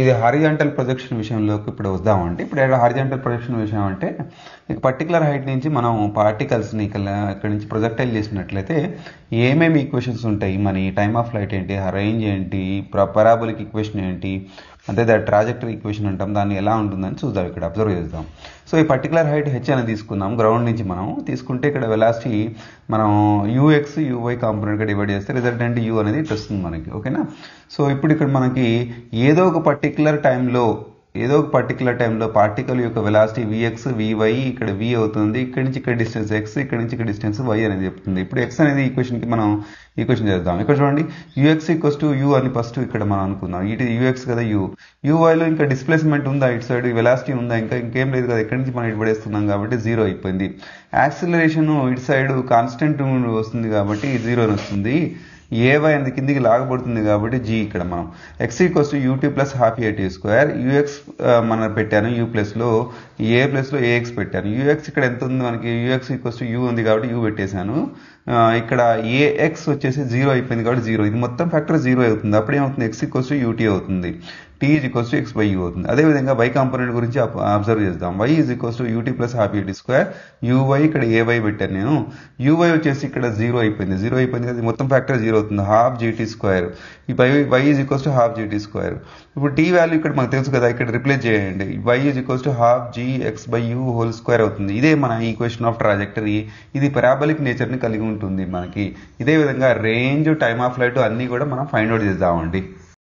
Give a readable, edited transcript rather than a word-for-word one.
ఇది horizontal projection విషయంలోకి ఇప్పుడు వద్దామంటే ఇప్పుడు హారిజాంటల్ ప్రొజెక్షన్ విషయం అంటే పర్టికులర్ హైట్ నుంచి మనం పార్టికల్స్ని ఇక్కడ నుంచి ప్రొజెక్టైల్ చేసినట్లయితే ఏమేమి ఈక్వేషన్స్ ఉంటాయి, మన టైమ్ ఆఫ్ ఫ్లైట్ ఏంటి, రేంజ్ ఏంటి, పరాబోలిక్ ఈక్వేషన్ ఏంటి, అంటే దా ట్రాజెక్టరీ ఈక్వేషన్ అంటాం, దాన్ని ఎలా ఉంటుందని చూద్దాం, ఇక్కడ అబ్జర్వ్ చేద్దాం. సో ఈ పర్టికులర్ హైట్ హెచ్ అని తీసుకుందాం, గ్రౌండ్ నుంచి మనం తీసుకుంటే ఇక్కడ వెలాసిటీ మనం యూఎక్స్ యూవై కాంపోనెంట్గా డివైడ్ చేస్తే రిజల్టెంట్ యూ అనేది ఇటు వస్తుంది మనకి. ఓకేనా. సో ఇప్పుడు ఇక్కడ మనకి ఏదో ఒక పర్టికులర్ టైంలో పార్టికల్ యొక్క వెలాసిటీ విఎక్స్ వివై, ఇక్కడ వి అవుతుంది, ఇక్కడ నుంచి ఇక్కడ డిస్టెన్స్ ఎక్స్, ఇక్కడ నుంచి ఇక్కడ డిస్టెన్స్ వై అనేది చెప్తుంది. ఇప్పుడు ఎక్స్ అనేది ఈక్వేషన్కి మనం ఈక్వేషన్ చేద్దాం. ఇక్కడ చూడండి, యూఎక్స్ ఈక్వల్స్ టు యూ అని ఫస్ట్ ఇక్కడ మనం అనుకుందాం. ఇటు యూఎక్స్ కదా యూ, యూవైలో ఇంకా డిస్ప్లేస్మెంట్ ఉందా, ఇటు సైడ్ వెలాసిటీ ఉందా, ఇంకేం లేదు కదా, ఇక్కడ నుంచి మనం ఇటు పడేస్తున్నాం కాబట్టి జీరో అయిపోయింది. యాక్సిలరేషన్ ఇటు సైడ్ కాన్స్టెంట్ వస్తుంది కాబట్టి జీరో అని వస్తుంది. ఏవై అనేది కిందికి లాగబడుతుంది కాబట్టి జీ ఇక్కడ మనం x equals to u t plus half a t square, u x మనం పెట్టాను యూ ప్లస్లో, ఏ ప్లస్లో ఏఎక్స్ పెట్టాను. యూఎక్స్ ఇక్కడ ఎంత ఉంది మనకి, యూఎక్స్ ఈక్వల్స్ టు యూ ఉంది కాబట్టి యూ పెట్టేశాను. ఇక్కడ ఏఎక్స్ వచ్చేసి జీరో అయిపోయింది కాబట్టి జీరో, ఇది మొత్తం ఫ్యాక్టర్ జీరో అవుతుంది. అప్పుడు ఏమవుతుంది, ఎక్స్ ఈక్వల్స్ టు యూటీ అవుతుంది, t is equals to x by u అవుతుంది. అదేవిధంగా వై కాంపోనెంట్ గురించి అబ్జర్వ్ చేద్దాం. Y is equals to u t plus half a t square, u y ఇక్కడ ఏవై పెట్టాను నేను, యూవై వచ్చేసి ఇక్కడ జీరో అయిపోయింది కదా, మొత్తం ఫ్యాక్టర్ జీరో అవుతుంది, హాఫ్ జీటీ స్క్వేర్. ఈ y is equals to half g t square. ఇప్పుడు టీ వాల్యూ ఇక్కడ మనకు తెలుసు కదా, ఇక్కడ రిప్లేస్ చేయండి, y is equals to half g x by u whole square అవుతుంది. ఇదే మన ఈక్వేషన్ ఆఫ్ ట్రాజెక్టరీ. ఇది పారాబోలిక్ నేచర్ని కలిగి ఉంటుంది మనకి. ఇదే విధంగా రేంజ్, టైమ్ ఆఫ్ ఫ్లైట్ అన్నీ కూడా మనం ఫైండ్ అవుట్ చేద్దామండి.